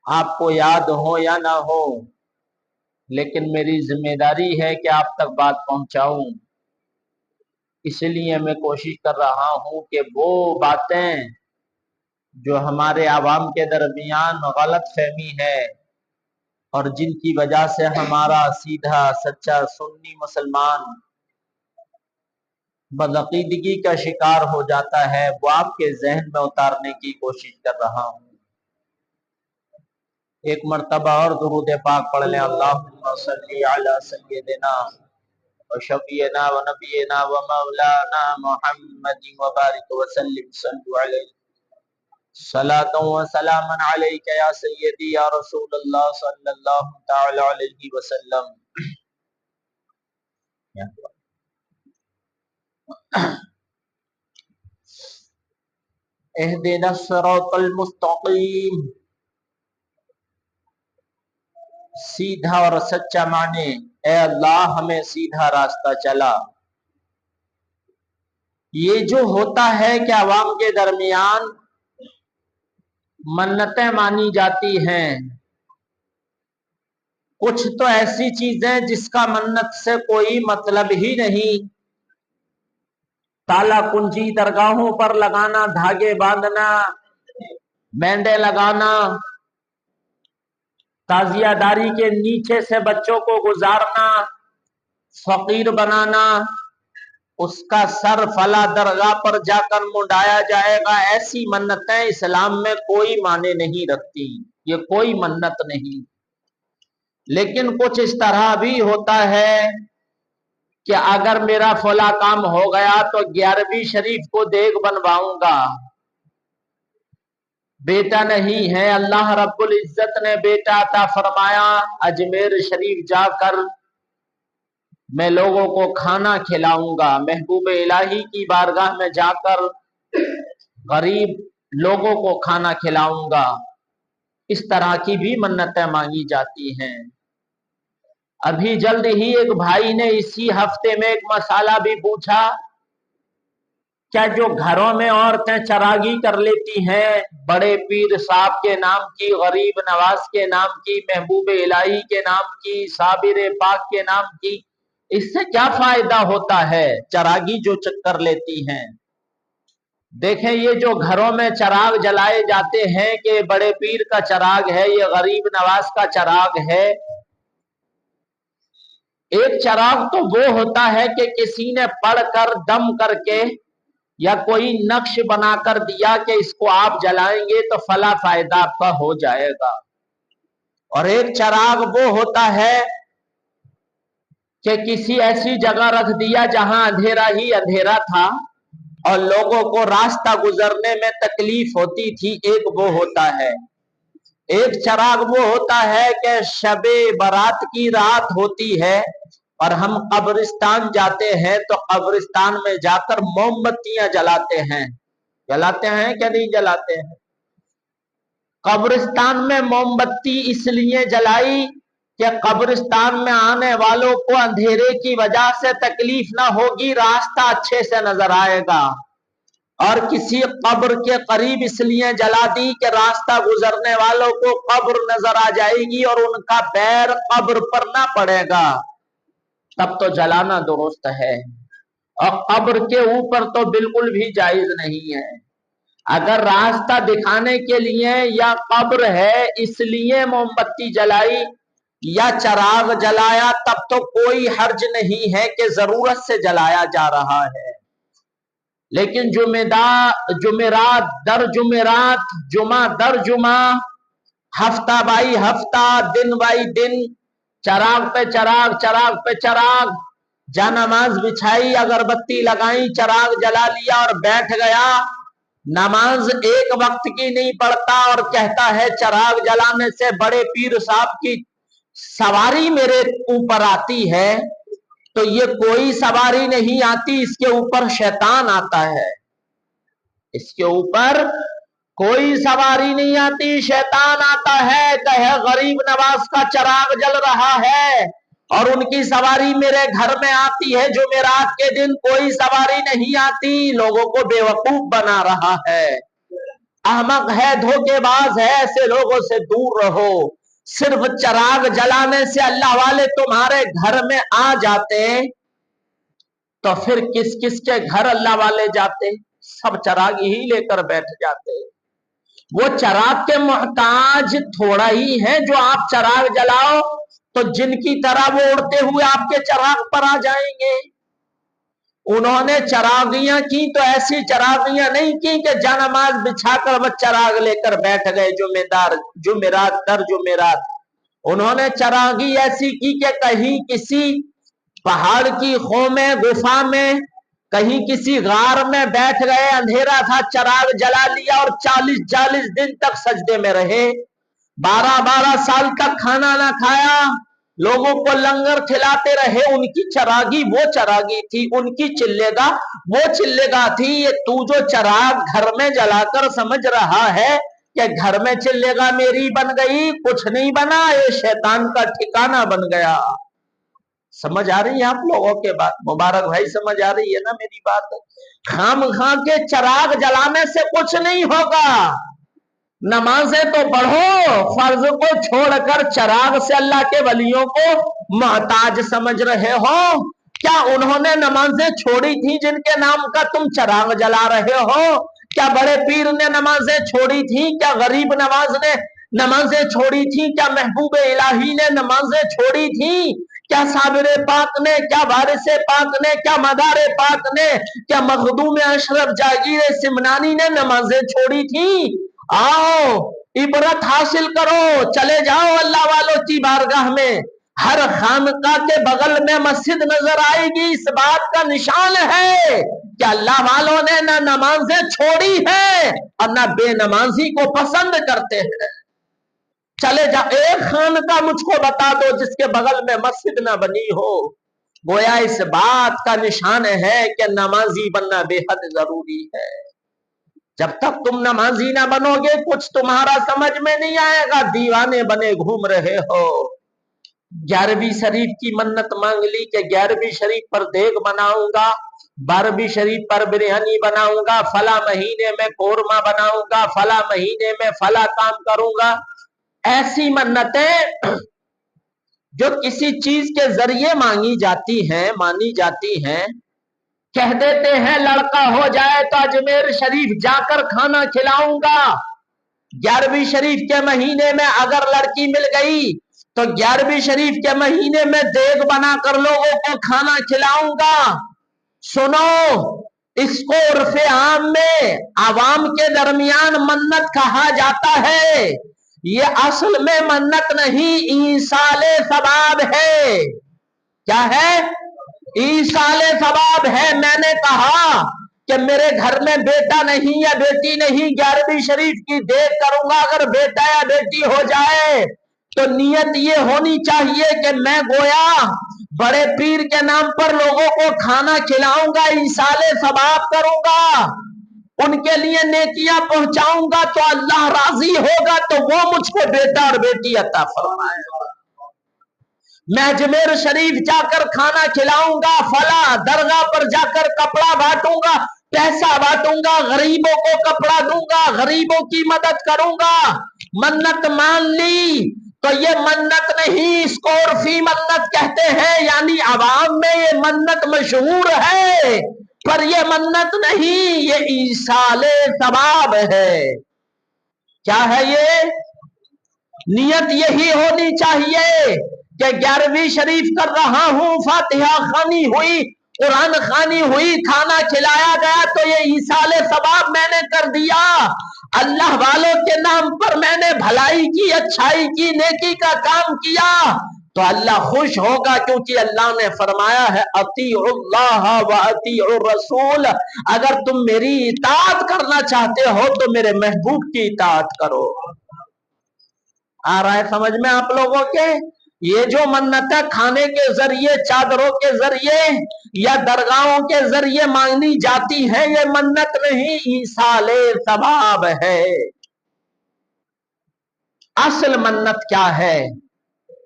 آپ کو یاد ہو یا نہ ہو، لیکن میری ذمہ داری ہے کہ آپ تک بات پہنچاؤں۔ اس لیے میں کوشش کر رہا ہوں کہ وہ باتیں جو ہمارے عوام کے درمیان غلط فہمی ہے اور جن کی وجہ سے ہمارا سیدھا سچا سنی مسلمان بدعقیدگی کا شکار ہو جاتا ہے، وہ آپ کے ذہن میں اتارنے کی کوشش کر رہا ہوں۔ ایک مرتبہ اور درود پاک پڑھ لیں۔ اللہم صلی علی سیدنا و شفیعنا و نبینا و مولانا محمد و بارک وسلم، صلو علیہ صلاۃ و سلام علیک یا سیدی یا رسول اللہ صلی اللہ تعالی علیہ وسلم۔ اہدنا الصراط المستقیم، سیدھا اور سچا معنی اے اللہ ہمیں سیدھا راستہ چلا۔ یہ جو ہوتا ہے کہ عوام کے درمیان منتیں مانی جاتی ہیں، کچھ تو ایسی چیزیں جس کا منت سے کوئی مطلب ہی نہیں، تالا کنجی درگاہوں پر لگانا، دھاگے باندھنا، مینڈے لگانا، تعزیہ داری کے نیچے سے بچوں کو گزارنا، فقیر بنانا، اس کا سر فلا درگاہ پر جا کر منڈایا جائے گا، ایسی منتیں اسلام میں کوئی معنی نہیں رکھتی، یہ کوئی منت نہیں۔ لیکن کچھ اس طرح بھی ہوتا ہے کہ اگر میرا فلاں کام ہو گیا تو 11ویں شریف کو دیگ بنواؤں گا۔ بیٹا نہیں ہے، اللہ رب العزت نے بیٹا عطا فرمایا، اجمیر شریف جا کر میں لوگوں کو کھانا کھلاؤں گا، محبوب الہی کی بارگاہ میں جا کر غریب لوگوں کو کھانا کھلاؤں گا۔ اس طرح کی بھی منتیں مانگی جاتی ہیں۔ ابھی جلد ہی ایک بھائی نے اسی ہفتے میں ایک مسئلہ بھی پوچھا، کیا جو گھروں میں عورتیں چراغی کر لیتی ہیں، بڑے پیر صاحب کے نام کی، غریب نواز کے نام کی، محبوب الہی کے نام کی، صابر پاک کے نام کی، اس سے کیا فائدہ ہوتا ہے چراغی جو کر لیتی ہیں؟ دیکھیں یہ جو گھروں میں چراغ جلائے جاتے ہیں کہ بڑے پیر کا چراغ ہے، یہ غریب نواز کا چراغ ہے، ایک چراغ تو وہ ہوتا ہے کہ کسی نے پڑھ کر دم کر کے یا کوئی نقش بنا کر دیا کہ اس کو آپ جلائیں گے تو فلاں فائدہ آپ کا ہو جائے گا، اور ایک چراغ وہ ہوتا ہے کہ کسی ایسی جگہ رکھ دیا جہاں اندھیرا ہی اندھیرا تھا اور لوگوں کو راستہ گزرنے میں تکلیف ہوتی تھی، ایک وہ ہوتا ہے۔ ایک چراغ وہ ہوتا ہے کہ شب برات کی رات ہوتی ہے اور ہم قبرستان جاتے ہیں تو قبرستان میں جا کر موم بتیاں جلاتے ہیں کہ نہیں جلاتے ہیں؟ قبرستان میں موم بتی اس لیے جلائی کہ قبرستان میں آنے والوں کو اندھیرے کی وجہ سے تکلیف نہ ہوگی، راستہ اچھے سے نظر آئے گا، اور کسی قبر کے قریب اس لیے جلا دی کہ راستہ گزرنے والوں کو قبر نظر آ جائے گی اور ان کا پیر قبر پر نہ پڑے گا، تب تو جلانا درست ہے، اور قبر کے اوپر تو بالکل بھی جائز نہیں ہے۔ اگر راستہ دکھانے کے لیے یا قبر ہے اس لیے موم بتی جلائی یا چراغ جلایا تب تو کوئی حرج نہیں ہے کہ ضرورت سے جلایا جا رہا ہے، لیکن جمعرات در جمعرات، جمعہ در جمعہ، ہفتہ بائی ہفتہ، دن بائی دن، چراغ پہ چراغ، چراغ پہ چراغ، جا نماز بچھائی، اگربتی لگائی، چراغ جلا لیا اور بیٹھ گیا، نماز ایک وقت کی نہیں پڑھتا اور کہتا ہے چراغ جلانے سے بڑے پیر صاحب کی سواری میرے اوپر آتی ہے، تو یہ کوئی سواری نہیں آتی، اس کے اوپر شیطان آتا ہے، اس کے اوپر کوئی سواری نہیں آتی، شیطان آتا ہے، کہے غریب نواز کا چراغ جل رہا ہے اور ان کی سواری میرے گھر میں آتی ہے، جمعرات کے دن کوئی سواری نہیں آتی، لوگوں کو بیوقوف بنا رہا ہے۔ अहमक है, धोखेबाज है, ऐसे लोगों से दूर रहो। सिर्फ चराग जलाने से अल्लाह वाले तुम्हारे घर में आ जाते तो फिर किस किस के घर अल्लाह वाले जाते? सब चराग ही लेकर बैठ जाते। वो चराग के मोहताज थोड़ा ही है जो आप चराग जलाओ तो जिनकी तरह वो उड़ते हुए आपके चराग पर आ जाएंगे। उन्होंने चरागियां की तो ऐसी चरागियां नहीं की कि जानमाज बिछाकर वह चराग लेकर बैठ गए जुमेरात दर जुमेरात। उन्होंने चरागी ऐसी की कि कहीं किसी पहाड़ की खो में, गुफा में, कहीं किसी गार में बैठ गए, अंधेरा था, चराग जला लिया और 40-40 दिन तक सजदे में रहे। 12-12 साल का खाना ना खाया, लोगों को लंगर खिलाते रहे। उनकी चरागी वो चरागी थी, उनकी चिल्लेगा वो चिल्लेगा थी। ये तू जो चराग घर में जलाकर समझ रहा है कि घर में चिल्लेगा मेरी बन गई, कुछ नहीं बना, ये शैतान का ठिकाना बन गया। समझ आ रही है आप लोगों के बात? मुबारक भाई समझ आ रही है ना मेरी बात? खामखा के चराग जलाने से कुछ नहीं होगा। नमाजें तो पढ़ो, फर्ज को छोड़कर चराग से अल्लाह के वलियों को मोहताज समझ रहे हो। क्या उन्होंने नमाजें छोड़ी थी जिनके नाम का तुम चराग जला रहे हो? क्या बड़े पीर ने नमाजें छोड़ी थी? क्या गरीब नवाज ने नमाजें छोड़ी थी? क्या महबूब इलाही ने नमाजें छोड़ी थी? क्या साबिर पाक ने, क्या वारिस पाक ने, क्या मदार पाक ने, क्या मखदूम अशरफ जागीर सिमनानी ने नमाजें छोड़ी थी? आओ इबरत हासिल करो, चले जाओ अल्लाह वालों की बारगाह में। हर खानका के बगल में मस्जिद नजर आएगी। इस बात का निशान है कि अल्लाह वालों ने ना नमाजें छोड़ी है और ना बेनमाजी को पसंद करते हैं। चले जा, एक खानका मुझको बता दो जिसके बगल में मस्जिद ना बनी हो। गोया इस बात का निशान है कि नमाजी बनना बेहद जरूरी है। जब तक तुम नमाजी ना बनोगे कुछ तुम्हारा समझ में नहीं आएगा, दीवाने बने घूम रहे हो। 11वीं शरीफ की मन्नत मांग ली कि 11वीं शरीफ पर देग बनाऊंगा, 12वीं शरीफ पर बिरयानी बनाऊंगा, फला महीने में कोरमा बनाऊंगा, फला महीने में फला काम करूंगा। ऐसी मन्नतें जो किसी चीज के जरिए मांगी जाती हैं, मानी जाती हैं। कह देते हैं लड़का हो जाए तो अजमेर शरीफ जाकर खाना खिलाऊंगा। 11वीं शरीफ के महीने में अगर लड़की मिल गई तो 11वीं शरीफ के महीने में देग बनाकर लोगों को खाना खिलाऊंगा। सुनो, इसको उर्फे आम में आवाम के दरमियान मन्नत कहा जाता है। ये असल में मन्नत नहीं, ईसाले सवाब है। क्या है? ईसाले सवाब है। मैंने कहा कि मेरे घर में बेटा नहीं या बेटी नहीं, 11वीं शरीफ की देग करूंगा। अगर बेटा या बेटी हो जाए तो नियत ये होनी चाहिए कि मैं गोया बड़े पीर के नाम पर लोगों को खाना खिलाऊंगा, ईसाले सवाब करूंगा, उनके लिए नेकियां पहुंचाऊंगा, तो अल्लाह राजी होगा तो वो मुझको बेटा और बेटी अता फरमाएगा। मैं अजमेर शरीफ जाकर खाना खिलाऊंगा, फला दरगाह पर जाकर कपड़ा बांटूंगा, पैसा बांटूंगा, गरीबों को कपड़ा दूंगा, गरीबों की मदद करूंगा। मन्नत मान ली तो ये मन्नत नहीं, इसको उर्फी मन्नत कहते हैं। यानी आवाम में ये मन्नत मशहूर है पर ये मन्नत नहीं, ये ईसाले सवाब है। क्या है ये? नियत यही होनी चाहिए कि 11वीं शरीफ कर रहा हूं, फातिहा खानी हुई, कुरान खानी हुई, खाना खिलाया गया तो ये ईसाले सवाब मैंने कर दिया। अल्लाह वालों के नाम पर मैंने भलाई की, अच्छाई की, नेकी का काम किया तो अल्लाह खुश होगा, क्योंकि अल्लाह ने फरमाया है अतीउल्लाह व अतीउर रसूल। अगर तुम मेरी इताअत करना चाहते हो तो मेरे महबूब की इताअत करो। आ रहा है समझ में आप लोगों के? ये जो मन्नतें खाने के जरिए, चादरों के जरिए या दरगाहों के जरिए मांगनी जाती है, ये मन्नत नहीं, ईसाले सवाब है। असल मन्नत क्या है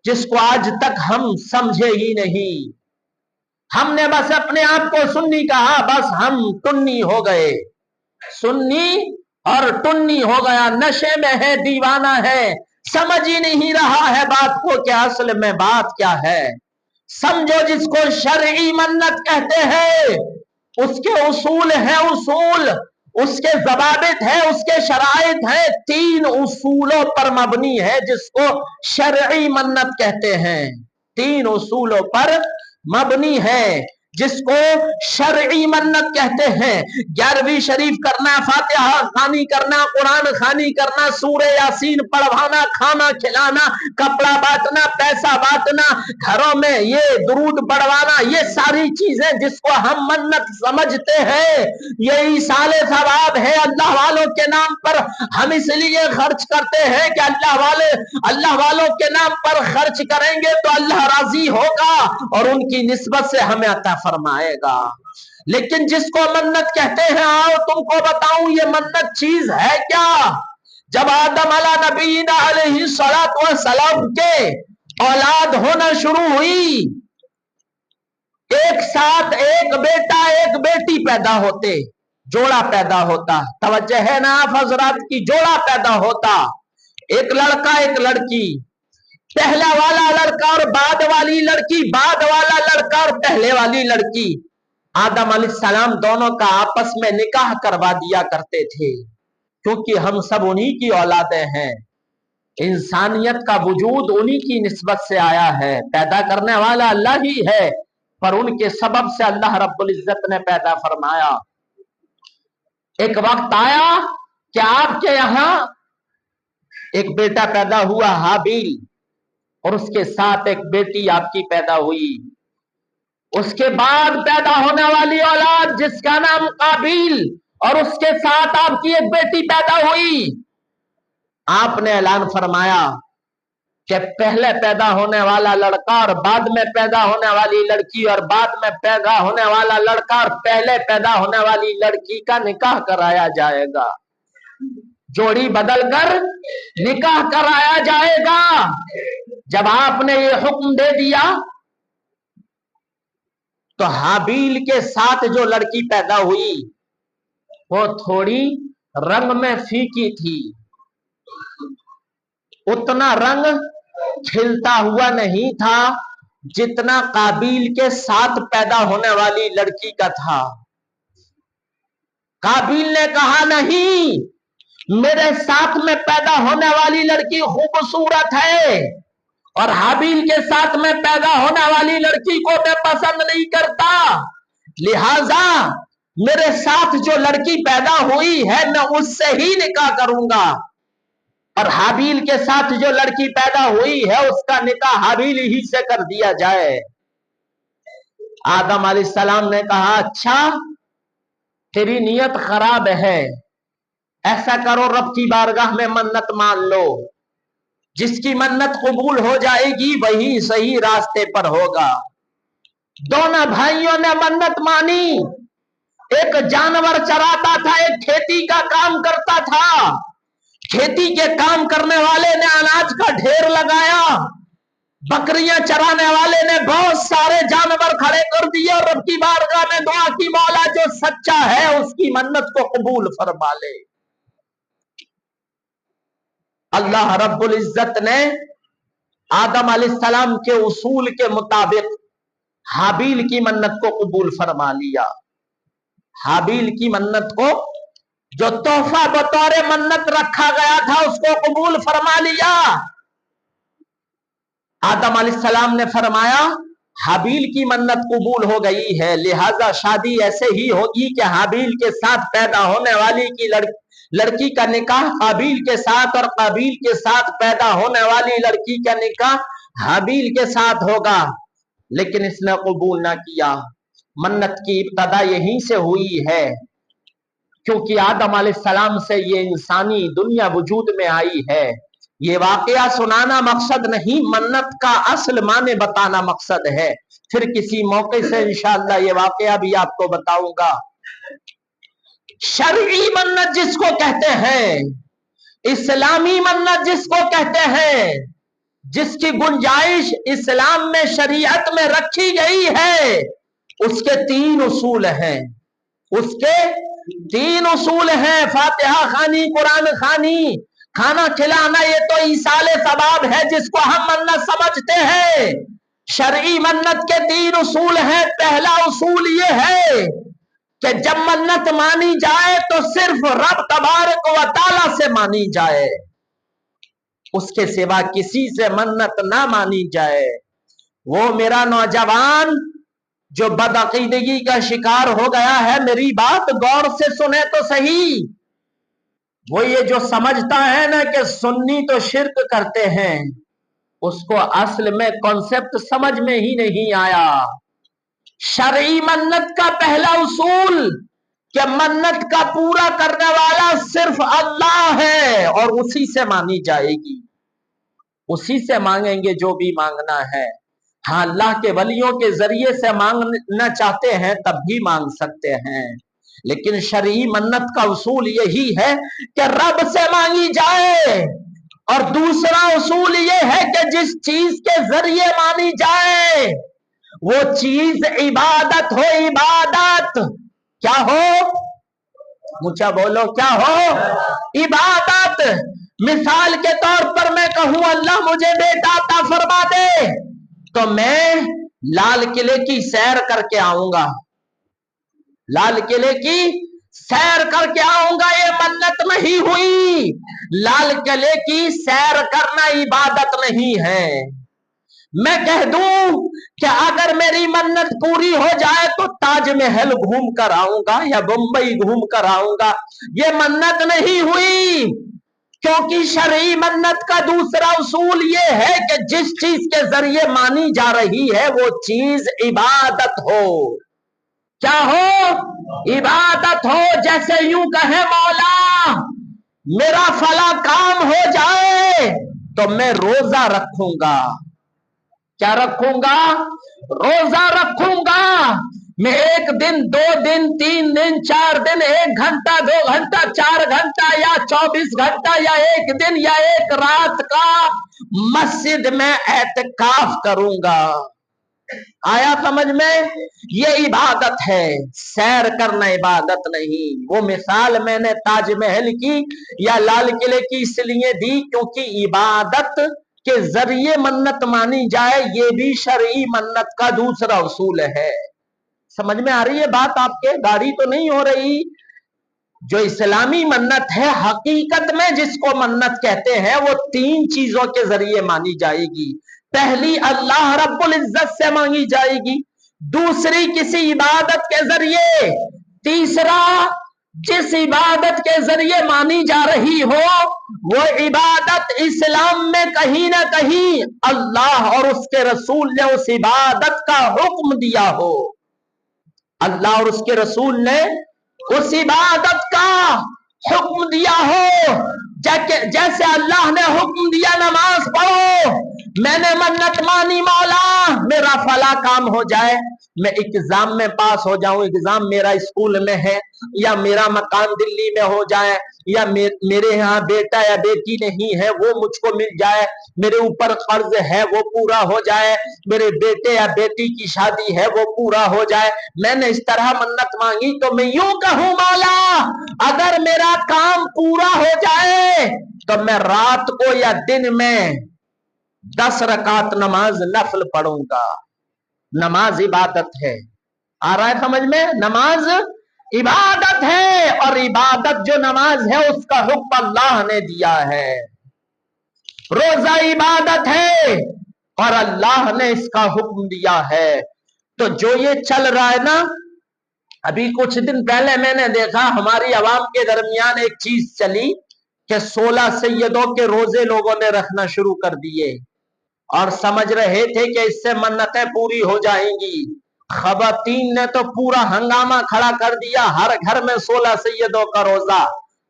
जिसको आज तक हम समझे ही नहीं। हमने बस अपने आप को सुन्नी कहा, बस हम सुन्नी हो गए। सुन्नी اور टुन्नी हो गया, नशे में है, दीवाना है, समझ ही नहीं रहा है बात को कि असल में बात क्या है। समझो जिसको शरई मन्नत कहते हैं उसके उसूल है, उसूल उसके जवाबित है, उसके शराइत है, 3 उसूलों पर मबनी है जिसको शरई मन्नत कहते हैं। 3 उसूलों पर मबनी है जिसको शरई मन्नत कहते हैं। 11वीं शरीफ करना, फातिहा खानी करना, कुरान खानी करना, सूरे यासीन पढ़वाना, खाना खिलाना, कपड़ा बांटना, पैसा बांटना, घरों में ये दुरूद पढ़वाना, ये सारी चीजें जिसको हम मन्नत समझते हैं, ये ईसाले सवाब है अल्लाह वालों के नाम पर। हम इसलिए खर्च करते हैं कि अल्लाह वालों के नाम पर खर्च करेंगे तो अल्लाह राजी होगा और उनकी निस्बत से हमें अता फरमाएगा। लेकिन जिसको मन्नत कहते हैं, आओ तुमको बताऊं ये मन्नत चीज है क्या। जब आदम अला नबीना अलैहि सलातो व सलाम के औलाद होना शुरू हुई, एक साथ एक बेटा एक बेटी पैदा होते, जोड़ा पैदा होता, तवज्जो है ना आप हजरात की, जोड़ा पैदा होता, एक लड़का एक लड़की, पहला वाला लड़का और बाद वाली लड़की, बाद वाला लड़का और पहले वाली लड़की। आदम अलैहिस्सलाम दोनों का आपस में निकाह करवा दिया करते थे, क्योंकि हम सब उन्हीं की औलादें हैं। इंसानियत का वजूद उन्हीं की निस्बत से आया है, पैदा करने वाला अल्लाह ही है, पर उनके सबब से अल्लाह रब्बुल इज्जत ने पैदा फरमाया। एक वक्त आया कि आपके यहां एक बेटा पैदा हुआ हाबील, और उसके साथ एक बेटी आपकी पैदा हुई। उसके बाद पैदा होने वाली औलाद जिसका नाम काबिल, और उसके साथ आपकी एक बेटी पैदा हुई। आपने ऐलान फरमाया कि पहले पैदा होने वाला लड़का और बाद में पैदा होने वाली लड़की, और बाद में पैदा होने वाला लड़का और पहले पैदा होने वाली लड़की का निकाह कराया जाएगा। जोड़ी बदलकर निकाह कराया जाएगा। जब आपने ये हुक्म दे दिया तो हाबील के साथ जो लड़की पैदा हुई वो थोड़ी रंग में फीकी थी, उतना रंग खिलता हुआ नहीं था जितना काबिल के साथ पैदा होने वाली लड़की का था। काबिल ने कहा नहीं, मेरे साथ में पैदा होने वाली लड़की खूबसूरत है और हाबील के साथ में पैदा होने वाली लड़की को मैं पसंद नहीं करता, लिहाजा मेरे साथ जो लड़की पैदा हुई है मैं उससे ही निकाह करूंगा, और हाबील के साथ जो लड़की पैदा हुई है उसका निकाह हाबील ही से कर दिया जाए। आदम अलैहिस्सलाम ने कहा, अच्छा तेरी नीयत खराब है, ऐसा करो रब की बारगाह में मन्नत मान लो, जिसकी मन्नत कबूल हो जाएगी वही सही रास्ते पर होगा। दोनों भाइयों ने मन्नत मानी। एक जानवर चराता था, एक खेती का काम करता था। खेती के काम करने वाले ने अनाज का ढेर लगाया, बकरियां चराने वाले ने बहुत सारे जानवर खड़े कर दिए और रब की बारगाह में दुआ की, मौला जो सच्चा है उसकी मन्नत को कबूल फरमा ले। अल्लाह रब्बुल इज्जत ने आदम अलैहिस्सलाम के उसूल के मुताबिक हाबील की मन्नत को कबूल फरमा लिया। हाबील की मन्नत को जो तोहफा बतौर मन्नत रखा गया था उसको कबूल फरमा लिया। आदम अलैहिस्सलाम ने फरमाया, हाबील की मन्नत कबूल हो गई है, लिहाजा शादी ऐसे ही होगी कि हाबील के साथ पैदा होने वाली की लड़की का निकाह काबिल के साथ और काबिल के साथ पैदा होने वाली लड़की का निकाह हाबील के साथ होगा। लेकिन इसने कबूल ना किया। मन्नत की इब्तदा यहीं से हुई है, क्योंकि आदम अलैहिस्सलाम से ये इंसानी दुनिया वजूद में आई है। ये वाकया सुनाना मकसद नहीं, मन्नत का असल माने बताना मकसद है। फिर किसी मौके से इंशाअल्लाह ये वाकया भी आपको बताऊंगा। शरई मन्नत जिसको कहते हैं, इस्लामी मन्नत जिसको कहते हैं, जिसकी गुंजाइश इस्लाम में शरीयत में रखी गई है, उसके 3 उसूल हैं। उसके तीन उसूल हैं, फातिहा खानी, कुरान खानी, खाना खिलाना, ये तो ईसाले सवाब है जिसको हम मन्नत समझते हैं। शरई मन्नत के तीन उसूल हैं। पहला उसूल ये है कि जब मन्नत मानी जाए तो सिर्फ रब तबारक व तआला से मानी जाए, उसके सिवा किसी से मन्नत ना मानी जाए। वो मेरा नौजवान जो बदअकीदगी का शिकार हो गया है, मेरी बात गौर से सुने तो सही। वो ये जो समझता है ना कि सुन्नी तो शिर्क करते हैं, उसको असल में कॉन्सेप्ट समझ में ही नहीं आया। शरई मन्नत का पहला उसूल कि मन्नत का पूरा करने वाला सिर्फ अल्लाह है और उसी से मानी जाएगी, उसी से मांगेंगे जो भी मांगना है। हाँ, अल्लाह के वलियों के जरिए से मांगना चाहते हैं तब भी मांग सकते हैं, लेकिन शरई मन्नत का उसूल यही है कि रब से मांगी जाए। और दूसरा उसूल ये है कि जिस चीज के जरिए मानी जाए वो चीज इबादत हो। इबादत क्या हो? मुझे बोलो, क्या हो? इबादत। मिसाल के तौर पर मैं कहूं अल्लाह मुझे बेटा अता फरमा दे, तो मैं लाल किले की सैर करके आऊंगा, लाल किले की सैर करके आऊंगा, ये मन्नत नहीं हुई। लाल किले की सैर करना इबादत नहीं है। मैं कह दूं कि अगर मेरी मन्नत पूरी हो जाए तो ताजमहल घूम कर आऊंगा या मुंबई घूम कर आऊंगा, ये मन्नत नहीं हुई। क्योंकि शरई मन्नत का दूसरा उसूल ये है कि जिस चीज के जरिए मानी जा रही है वो चीज इबादत हो। क्या हो? इबादत हो। जैसे यूं कहे मौला मेरा फला काम हो जाए तो मैं रोजा रखूंगा। क्या रखूंगा? रोजा रखूंगा। मैं 1 दिन, 2 दिन, 3 दिन, 4 दिन, 1 घंटा, 2 घंटा, 4 घंटा या 24 घंटा या 1 दिन या 1 रात का मस्जिद में एतकाफ करूंगा। आया समझ में? ये इबादत है, सैर करना इबादत नहीं। वो मिसाल मैंने ताजमहल की या लाल किले की इसलिए दी क्योंकि इबादत के जरिए मन्नत मानी जाए, ये भी शरई मन्नत का दूसरा उसूल है। समझ में आ रही है बात आपके? गाड़ी तो नहीं हो रही? जो इस्लामी मन्नत है हकीकत में जिसको मन्नत कहते हैं वो 3 चीजों के जरिए मानी जाएगी। पहली अल्लाह रब्बुल इज्जत से मांगी जाएगी, दूसरी किसी इबादत के जरिए, तीसरा जिस इबादत के जरिए मानी जा रही हो वो इबादत इस्लाम में कहीं ना कहीं अल्लाह और उसके रसूल ने उस इबादत का हुक्म दिया हो। अल्लाह और उसके रसूल ने उस इबादत का हुक्म दिया हो। जैसे अल्लाह ने हुक्म दिया नमाज पढ़ो, मैंने मन्नत मानी मौला मेरा फला काम हो जाए, मैं एग्जाम में पास हो जाऊं, एग्जाम मेरा स्कूल में है या मेरा मकान दिल्ली में हो जाए या मेरे यहाँ बेटा या बेटी नहीं है वो मुझको मिल जाए, मेरे ऊपर कर्ज है वो पूरा हो जाए, मेरे बेटे या बेटी की शादी है वो पूरा हो जाए, मैंने इस तरह मन्नत मांगी तो मैं यूं कहूं मौला अगर मेरा काम पूरा हो जाए तो मैं रात को या दिन में 10 रकात नमाज नफल पढ़ूंगा। नमाज इबादत है। आ रहा है समझ में? नमाज इबादत है और इबादत जो नमाज है उसका हुक्म अल्लाह ने दिया है। रोजा इबादत है और अल्लाह ने इसका हुक्म दिया है। तो जो ये चल रहा है ना, अभी कुछ दिन पहले मैंने देखा हमारी आवाम के दरमियान एक चीज चली कि 16 सैयदों के रोजे लोगों ने रखना शुरू कर दिए और समझ रहे थे कि इससे मन्नतें पूरी हो जाएंगी। खवातीन ने तो पूरा हंगामा खड़ा कर दिया, हर घर में 16 सैयदों का रोजा,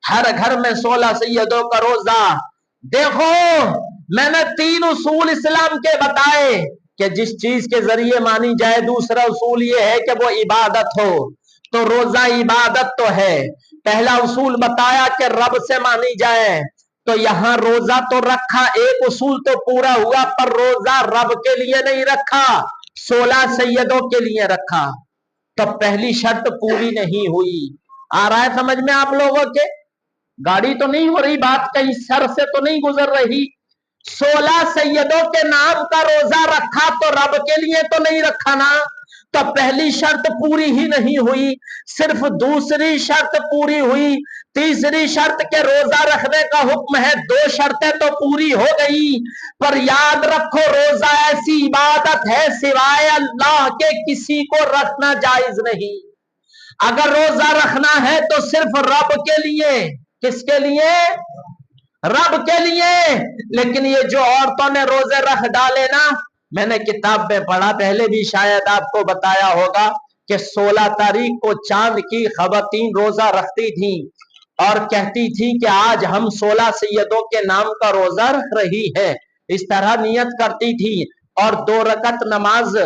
हर घर में 16 सैयदों का रोजा। देखो मैंने 3 उसूल इस्लाम के बताए कि जिस चीज के जरिए मानी जाए। दूसरा उसूल ये है कि वो इबादत हो, तो रोजा इबादत तो है। पहला उसूल बताया कि रब से मानी जाए, तो यहां रोजा तो रखा, एक उसूल तो पूरा हुआ, पर रोजा रब के लिए नहीं रखा, 16 सैयदों के लिए रखा। तो पहली शर्त पूरी नहीं हुई। आ रहा है समझ में आप लोगों के? गाड़ी तो नहीं हो रही, बात कहीं सर से तो नहीं गुजर रही। 16 सैयदों के नाम का रोजा रखा तो रब के लिए तो नहीं रखा ना, तो पहली शर्त पूरी ही नहीं हुई, सिर्फ दूसरी शर्त पूरी हुई। तीसरी शर्त के रोजा रखने का हुक्म है, 2 शर्तें तो पूरी हो गई। पर याद रखो रोजा ऐसी इबादत है सिवाय अल्लाह के किसी को रखना जायज नहीं। अगर रोजा रखना है तो सिर्फ रब के लिए। किसके लिए? रब के लिए। लेकिन ये जो औरतों ने रोजे रख डाले ना, मैंने किताब में पढ़ा, पहले भी शायद आपको बताया होगा कि 16 तारीख को चांद की खवातीन रोजा रखती थी और कहती थी कि आज हम 16 सैयदों के नाम का रोजा रख रही है। इस तरह नियत करती थी और 2 रकत नमाज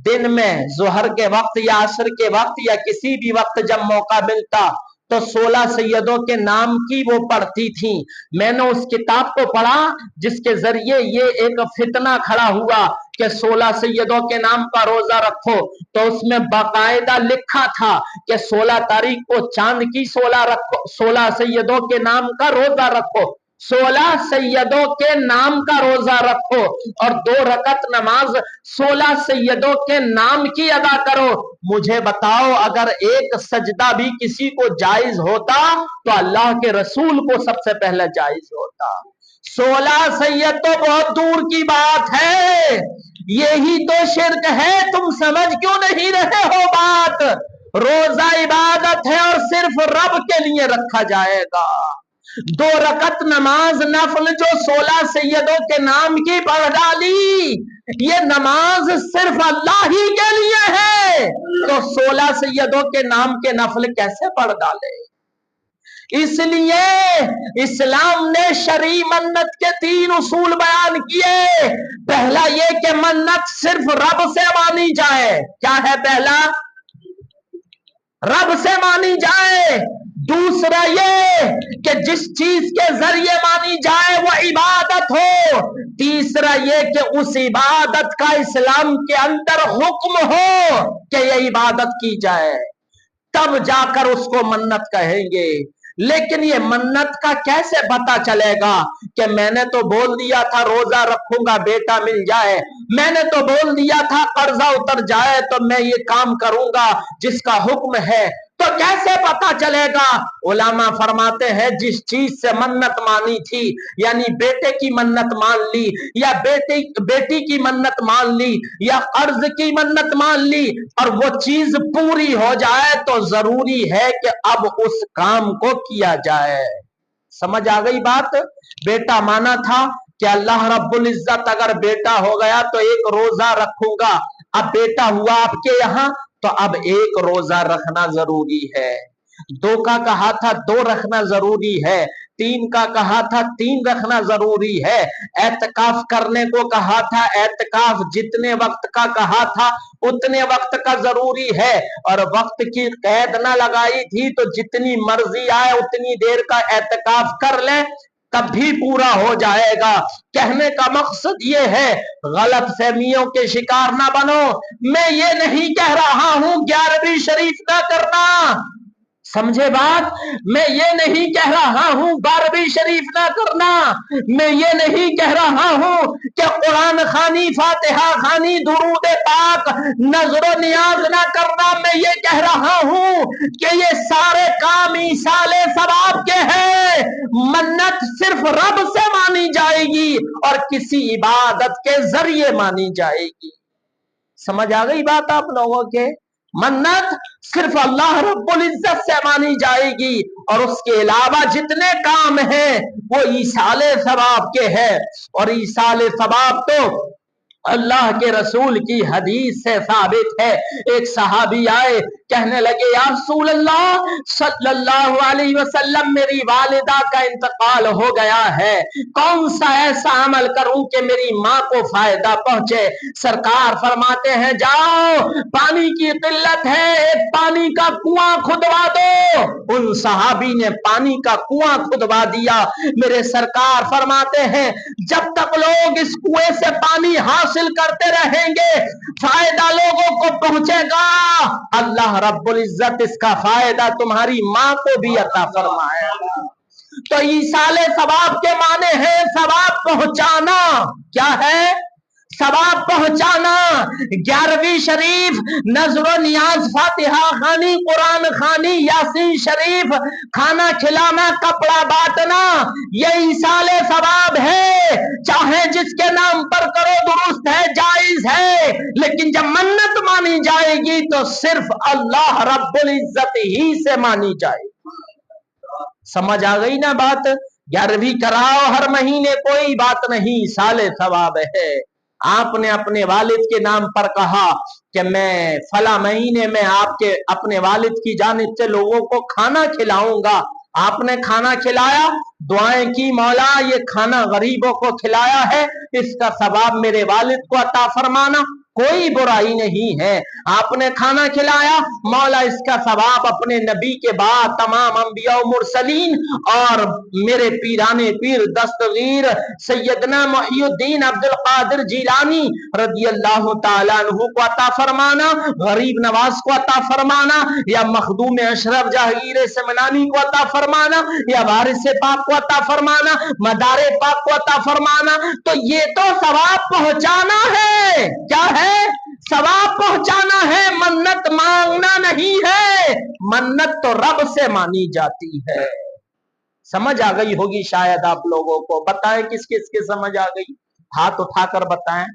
दिन में जोहर के वक्त या असर के वक्त या किसी भी वक्त जब मौका मिलता तो 16 सैयदों के नाम की वो पढ़ती थी। मैंने उस किताब को पढ़ा जिसके जरिए ये एक फितना खड़ा हुआ कि 16 सैयदों के नाम का रोजा रखो, तो उसमें बाकायदा लिखा था कि 16 तारीख को चांद की 16 सैयदों के नाम का रोजा रखो, 16 सैयदों के नाम का रोजा रखो और 2 रकत नमाज 16 सैयदों के नाम की अदा करो। मुझे बताओ, अगर एक सजदा भी किसी को जायज होता तो अल्लाह के रसूल को सबसे पहले जायज होता। 16 सैयद तो बहुत दूर की बात है, यही तो शिर्क है। तुम समझ क्यों नहीं रहे हो बात? रोजा इबादत है और सिर्फ रब के लिए रखा जाएगा। 2 रकत नमाज नफल जो 16 सैयदों के नाम की पढ़ डाली, ये नमाज सिर्फ अल्लाह ही के लिए है, तो 16 सैयदों के नाम के नफल कैसे पढ़ डाले? इसलिए इस्लाम ने शरई मन्नत के 3 उसूल बयान किए। पहला ये कि मन्नत सिर्फ रब से मानी जाए। क्या है पहला? रब से मानी जाए। दूसरा ये कि जिस चीज के जरिए मानी जाए वो इबादत हो। तीसरा ये कि उस इबादत का इस्लाम के अंदर हुक्म हो कि ये इबादत की जाए, तब जाकर उसको मन्नत कहेंगे। लेकिन ये मन्नत का कैसे पता चलेगा कि मैंने तो बोल दिया था रोजा रखूंगा बेटा मिल जाए, मैंने तो बोल दिया था कर्जा उतर जाए तो मैं ये काम करूंगा जिसका हुक्म है, तो कैसे पता चलेगा? उलामा फरमाते हैं जिस चीज से मन्नत मानी थी, यानी बेटे की मन्नत मान ली या बेटी की मन्नत मान ली या कर्ज की मन्नत मान ली और वो चीज पूरी हो जाए तो जरूरी है कि अब उस काम को किया जाए। समझ आ गई बात? बेटा माना था कि अल्लाह रब्बुल इज्जत अगर बेटा हो गया तो एक रोजा रखूंगा, अब बेटा हुआ आपके यहाँ तो अब एक रोजा रखना जरूरी है। 2 का कहा था 2 रखना जरूरी है, 3 का कहा था 3 रखना जरूरी है। एतकाफ करने को कहा था, एतकाफ जितने वक्त का कहा था उतने वक्त का जरूरी है और वक्त की कैद ना लगाई थी, तो जितनी मर्जी आए उतनी देर का एतकाफ कर ले तब भी पूरा हो जाएगा। कहने का मकसद ये है गलत फहमियों के शिकार ना बनो। मैं ये नहीं कह रहा हूं 11वीं शरीफ ना करना, समझे बात? मैं ये नहीं कह रहा हूं 12वीं शरीफ ना करना, मैं ये नहीं कह रहा हूं कि कुरान खानी, फातिहा खानी, दुरूद पाक, नजरो नियाज ना करना। मैं ये कह रहा हूं कि ये सारे काम ईसाले सवाब के हैं। मन्नत सिर्फ रब से मानी जाएगी और किसी इबादत के जरिए मानी जाएगी। समझ आ गई बात आप लोगों के? मन्नत सिर्फ अल्लाह रब्बुल इज्जत से मानी जाएगी और उसके अलावा जितने काम हैं वो ईसाले सवाब के हैं। और ईसाले सवाब तो अल्लाह के रसूल की हदीस से साबित है। एक सहाबी आए, कहने लगे या रसूल अल्लाह सल्लल्लाहु अलैहि वसल्लम, मेरी वालिदा का इंतकाल हो गया है, कौन सा ऐसा अमल करूं कि मेरी माँ को फायदा पहुंचे? सरकार फरमाते हैं जाओ, पानी की किल्लत है, एक पानी का कुआं खुदवा दो। उन सहाबी ने पानी का कुआं खुदवा दिया। मेरे सरकार फरमाते हैं जब तक लोग इस कुएं से पानी हासिल हासिल करते रहेंगे, फायदा लोगों को पहुंचेगा, अल्लाह रब्बुल इज्जत इसका फायदा तुम्हारी माँ को भी अता फरमाएगा। तो ईसाले सवाब के माने हैं सवाब पहुंचाना। क्या है? सवाब पहुंचाना। 11वीं शरीफ, नजरो नियाज, फातिहा खानी, कुरान खानी, यासीन शरीफ, खाना खिलाना, कपड़ा बांटना, ये ईसाले सवाब है। चाहे जिसके नाम पर करो, दुरुस्त है, जायज है, लेकिन जब मन्नत मानी जाएगी तो सिर्फ अल्लाह रब्बुल इज्जत ही से मानी जाएगी। समझ आ गई ना बात? 11वीं कराओ हर महीने, कोई बात नहीं, साले सवाब है। आपने अपने वालिद के नाम पर कहा कि मैं फला महीने में आपके अपने वालिद की जानिब से लोगों को खाना खिलाऊंगा। आपने खाना खिलाया, दुआएं की, मौला ये खाना गरीबों को खिलाया है, इसका सवाब मेरे वालिद को अता फरमाना, कोई बुराई नहीं है। आपने खाना खिलाया, मौला इसका सवाब अपने नबी के बाद तमाम अंबिया मुरसलीन और मेरे पीराने पीर दस्तगीर सैयदना मुहियुद्दीन अब्दुल कादिर जिलानी रज़ी अल्लाह ताला अन्हु को अता फरमाना, गरीब नवाज को अता फरमाना, या मखदूम अशरफ जहांगीर समनानी को अता फरमाना, या वारिस पाक को अता फरमाना, मदारे पाक को अता फरमाना। तो ये तो सवाब पहुंचाना है। क्या है? सवाब पहुंचाना है, मन्नत मांगना नहीं है। मन्नत तो रब से मानी जाती है। समझ आ गई होगी शायद आप लोगों को। बताएं किस किस के समझ आ गई? हाथ उठाकर बताएं,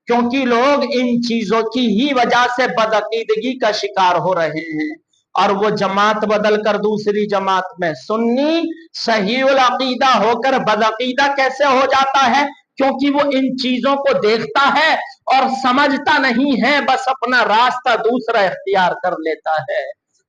क्योंकि लोग इन चीजों की ही वजह से बदअकीदगी का शिकार हो रहे हैं और वो जमात बदल कर दूसरी जमात में, सुन्नी सहीउल अकीदा होकर बदअकीदा कैसे हो जाता है? क्योंकि वो इन चीजों को देखता है और समझता नहीं है, बस अपना रास्ता दूसरा इख्तियार कर लेता है।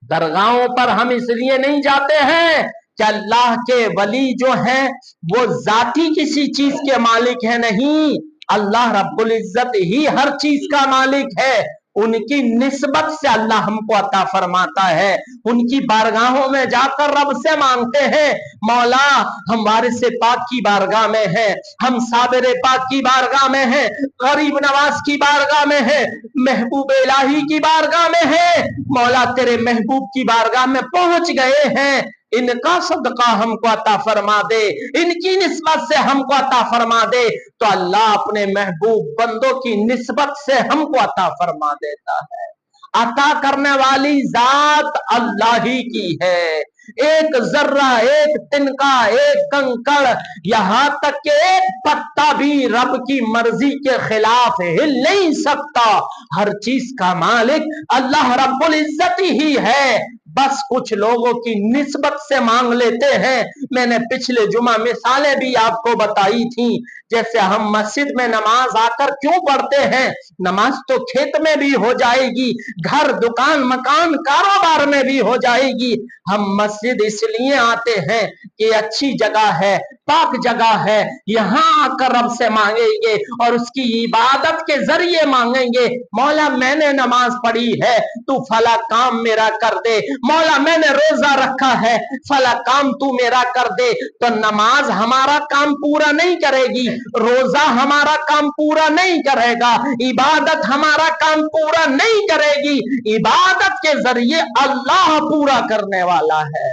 दरगाहों पर हम इसलिए नहीं जाते हैं कि अल्लाह के वली जो हैं वो जाती किसी चीज के मालिक है, नहीं, अल्लाह रब्बुल इज्जत ही हर चीज का मालिक है। उनकी निस्बत से अल्लाह हमको अता फरमाता है। उनकी बारगाहों में जाकर रब से मांगते हैं, मौला हम वारिस पाक की बारगाह में हैं, हम साबिर पाक की बारगाह में हैं, गरीब नवाज की बारगाह में हैं, महबूब इलाही की बारगाह में हैं, मौला तेरे महबूब की बारगाह में पहुंच गए हैं, इनका सदका हमको अता फरमा दे, इनकी निस्बत से हमको अता फरमा दे। तो अल्लाह अपने महबूब बंदों की निस्बत से हमको अता फरमा देता है। अता करने वाली जात अल्लाह ही की है। एक जर्रा, एक तिनका, एक कंकड़, यहां तक कि एक पत्ता भी रब की मर्जी के खिलाफ हिल नहीं सकता। हर चीज का मालिक अल्लाह रब्बुल इज्जत ही है। बस कुछ लोगों की निस्बत से मांग लेते हैं। मैंने पिछले जुमा मिसालें भी आपको बताई थी। जैसे हम मस्जिद में नमाज आकर क्यों पढ़ते हैं? नमाज तो खेत में भी हो जाएगी, घर दुकान मकान कारोबार में भी हो जाएगी। हम मस्जिद इसलिए आते हैं कि अच्छी जगह है, पाक जगह है, यहाँ आकर रब से मांगेंगे और उसकी इबादत के जरिए मांगेंगे, मौला मैंने नमाज पढ़ी है, तू फला काम मेरा कर दे, मौला मैंने रोजा रखा है, फला काम तू मेरा कर दे। तो नमाज हमारा काम पूरा नहीं करेगी, रोजा हमारा काम पूरा नहीं करेगा, इबादत हमारा काम पूरा नहीं करेगी। इबादत के जरिए अल्लाह पूरा करने वाला है।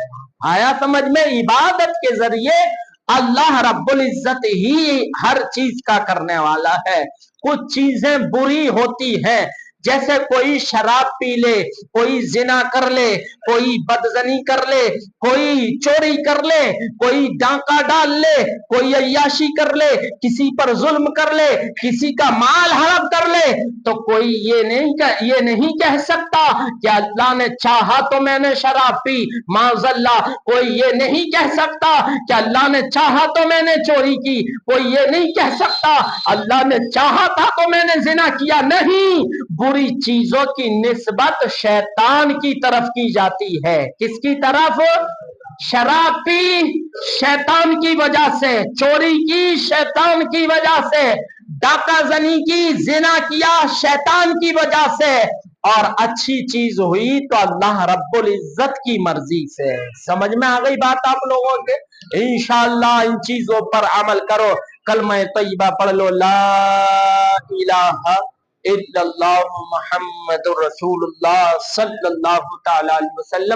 आया समझ में? इबादत के जरिए अल्लाह रब्बुल इज्जत ही हर चीज का करने वाला है। कुछ चीजें बुरी होती हैं, जैसे कोई शराब पी ले, कोई जिना कर ले, कोई बदजनी कर ले, कोई चोरी कर ले, कोई डांका डाल ले, कोई अय्याशी कर ले, किसी पर जुल्म कर ले, किसी का माल हड़प कर ले, तो कोई ये नहीं कह सकता कि अल्लाह ने चाहा तो मैंने शराब पी, माज़अल्लाह। कोई ये नहीं कह सकता कि अल्लाह ने चाहा तो मैंने चोरी की, कोई ये नहीं कह सकता अल्लाह ने चाहा था तो मैंने जिना किया। नहीं, बुरी चीजों की निस्बत शैतान की तरफ की जाती है। किसकी तरफ? शराब पी शैतान की वजह से, चोरी की शैतान की वजह से, डाका जनी की, जिना किया शैतान की वजह से, और अच्छी चीज हुई तो अल्लाह रब्बुल इज्जत की मर्जी से। समझ में आ गई बात आप लोगों के? इंशाअल्लाह इन चीजों पर अमल करो। کلمہ طیبہ پڑھ لو، لا الہ الا اللہ محمد الرسول اللہ صلی اللہ تعالی علیہ وسلم۔